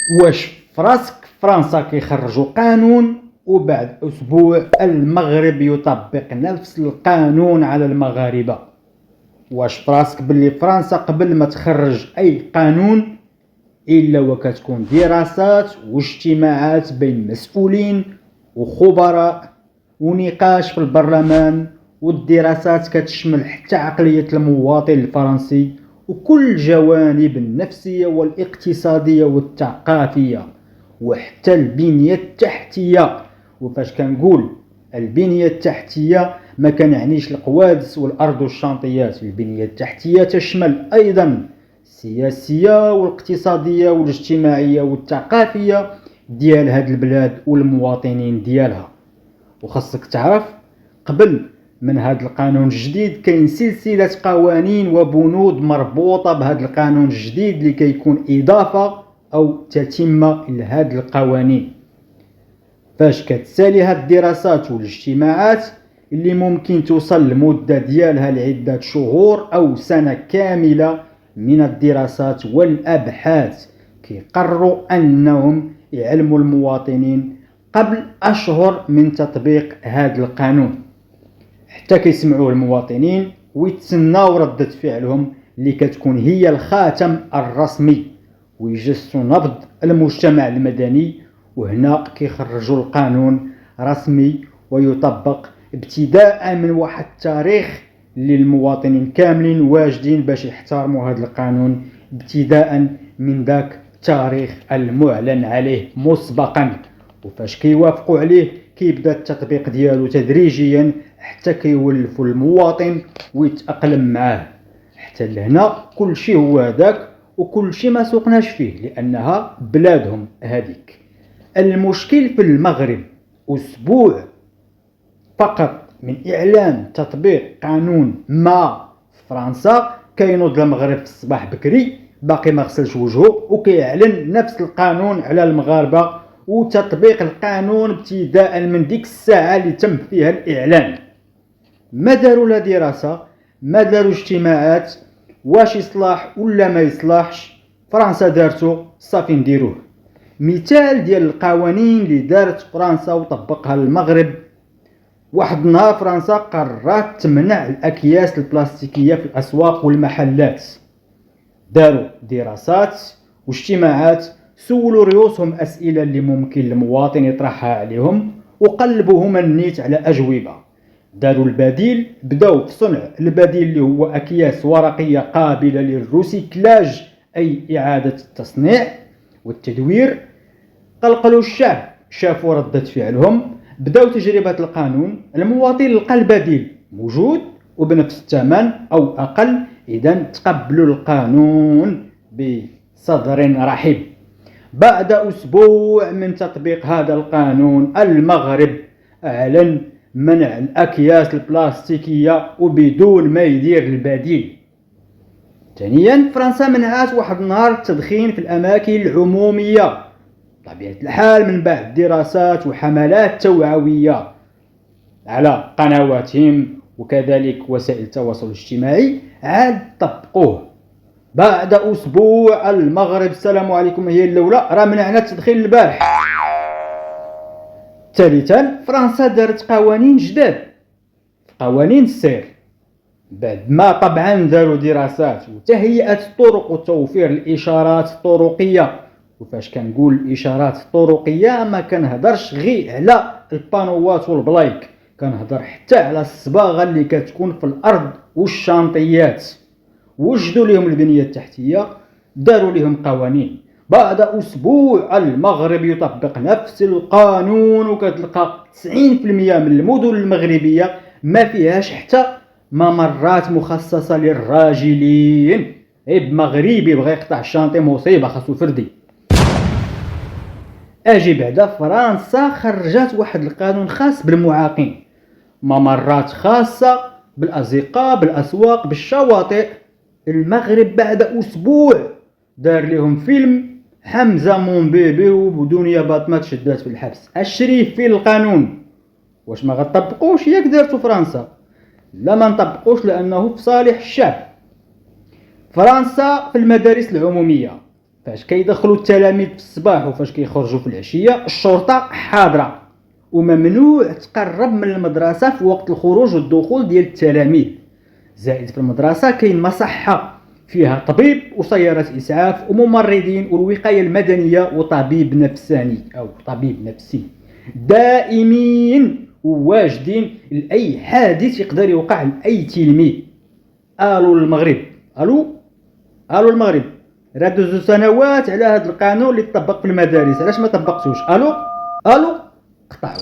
واش فراسك فرنسا كيخرجوا قانون وبعد اسبوع المغرب يطبق نفس القانون على المغاربه؟ واش فراسك باللي فرنسا قبل ما تخرج اي قانون الا وكتكون دراسات واجتماعات بين مسؤولين وخبراء ونقاش في البرلمان، والدراسات كتشمل حتى عقلية المواطن الفرنسي وكل الجوانب النفسية والاقتصادية والثقافية وحتى البنية التحتية. وفاش كنقول البنية التحتية ما كنعنيش القوادس والأرض والشانطيات، البنية التحتية تشمل أيضا السياسية والاقتصادية والاجتماعية والثقافية ديال هاد البلاد والمواطنين ديالها. وخاصك تعرف قبل من هذا القانون الجديد كاين سلسلة قوانين وبنود مربوطة بهذا القانون الجديد اللي كيكون إضافة أو تتمة لهذه القوانين. فاش كتسالي هاد الدراسات والاجتماعات اللي ممكن توصل لمدة ديالها لعدة شهور أو سنة كاملة من الدراسات والأبحاث، كيقرروا أنهم يعلموا المواطنين قبل أشهر من تطبيق هذا القانون حتى كيسمعوه المواطنين ويتسناو ردة فعلهم اللي كتكون هي الخاتم الرسمي، ويجسوا نبض المجتمع المدني. وهنا كيخرجوا القانون رسمي ويطبق ابتداء من واحد التاريخ اللي المواطنين كاملين واجدين باش يحترموا هذا القانون ابتداء من ذاك التاريخ المعلن عليه مسبقا. وفاش كيوافقوا عليه كيبدا التطبيق ديالو تدريجيا حتى كيولفوا المواطن ويتأقلم معاه. حتى لهنا كل شيء هو هذاك وكل شيء ما سوقناش فيه لأنها بلادهم هذيك. المشكل في المغرب أسبوع فقط من إعلان تطبيق قانون ما في فرنسا كينوض المغرب في الصباح بكري باقي ما غسلش وجهه وكيعلن نفس القانون على المغاربة، وتطبيق القانون ابتداء من ديك الساعة اللي تم فيها الإعلان. ما داروا لا دراسة، ما داروا اجتماعات واش يصلح ولا ما يصلحش، فرنسا دارته صافي نديروه. مثال ديال القوانين اللي دارت فرنسا وطبقها المغرب: واحد النهار فرنسا قررت تمنع الأكياس البلاستيكية في الأسواق والمحلات. داروا دراسات واجتماعات، سولوا ريوسهم أسئلة اللي ممكن المواطن يطرحها عليهم وقلبوا هما النيت على أجوبة. داروا البديل، بداو في صنع البديل اللي هو أكياس ورقية قابلة للريسيكلاج أي إعادة التصنيع والتدوير. قلقلوا الشعب، شافوا ردة فعلهم، بداو تجربة القانون. المواطن لقى البديل موجود وبنفس الثمن أو أقل، إذا تقبلوا القانون بصدر رحب. بعد أسبوع من تطبيق هذا القانون المغرب أعلن منع الأكياس البلاستيكية وبدون ما يدير البديل. ثانيا فرنسا منعت واحد النهار التدخين في الأماكن العمومية. طبيعة الحال من بعد دراسات وحملات توعوية على قنواتهم وكذلك وسائل التواصل الاجتماعي عاد طبقوه. بعد أسبوع المغرب السلام عليكم هي الأولى راه منعنا التدخين البارح. ثالثا فرنسا دارت قوانين جداد، قوانين السير، بعد ما طبعا داروا دراسات وتهيئة الطرق وتوفير الإشارات الطرقية. وفاش كنقول الإشارات الطرقية ما كنهضرش غير على البانوات والبلايك، كنهضر حتى على الصباغة اللي كتكون في الأرض والشانطيات. وجدوا لهم البنية التحتية، داروا لهم قوانين. بعد أسبوع المغرب يطبق نفس القانون، وكتلقى 90% من المدن المغربية ما فيهاش حتى ممرات مخصصة للراجلين. بمغربي بغى يقطع الشانطي مصيبة خاصو فردي. اجي بعدا فرنسا خرجت واحد القانون خاص بالمعاقين، ممرات خاصة بالأزقة بالأسواق بالشواطئ. المغرب بعد أسبوع دار لهم فيلم حمزة مون بيبي ودنيا باطمة تشدات في الحبس. الشريف في القانون واش ما غتطبقوش؟ ياك دارتو فرنسا؟ لا ما نطبقوش لأنه في صالح الشعب. فرنسا في المدارس العمومية فاش كيدخلوا التلاميذ في الصباح وفاش كيخرجوا في العشيه الشرطه حاضره، وممنوع تقرب من المدرسه في وقت الخروج والدخول ديال التلاميذ. زائد في المدرسه كاين مصحه فيها طبيب وسيارة إسعاف وممرضين والوقاية المدنية وطبيب نفساني أو طبيب نفسي دائمين وواجدين لأي حادث يقدر يوقع لأي تلميذ. ألو المغرب، ألو المغرب، راه دوزو سنوات على هذا القانون اللي طبق في المدارس، علاش ما طبقتوش؟ ألو قطعوا.